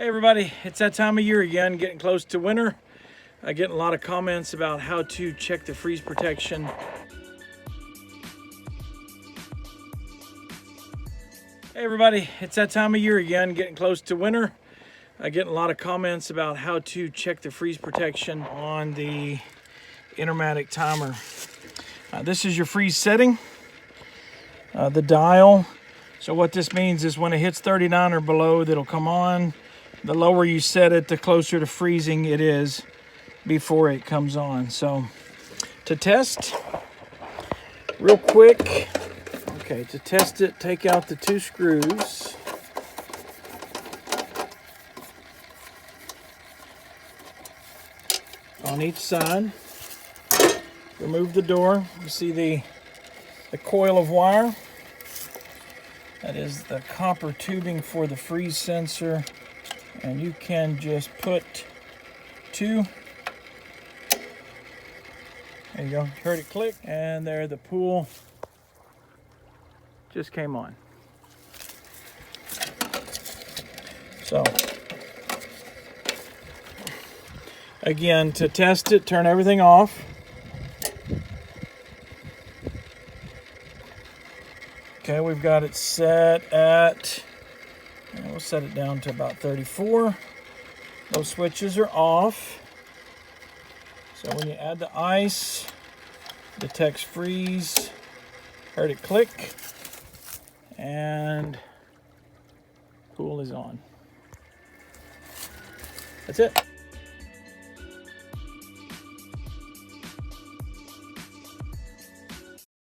Hey everybody, it's that time of year again, getting close to winter. I get a lot of comments about how to check the freeze protection. Hey everybody, it's that time of year again, getting close to winter. I get a lot of comments about how to check the freeze protection on the Intermatic timer. This is your freeze setting, the dial. So what this means is when it hits 39 or below, that'll come on. The lower you set it, the closer to freezing it is before it comes on. So to test, real quick, okay, to test it, take out the 2 screws. On each side. Remove the door. You see the coil of wire. That is the copper tubing for the freeze sensor. And you can just put 2. There you go. Heard it click. And there the pool just came on. So again, to test it, turn everything off. Okay, we've got it set at, we'll set it down to about 34. Those switches are off. So when you add the ice, detects freeze, heard it click, and pool is on. That's it.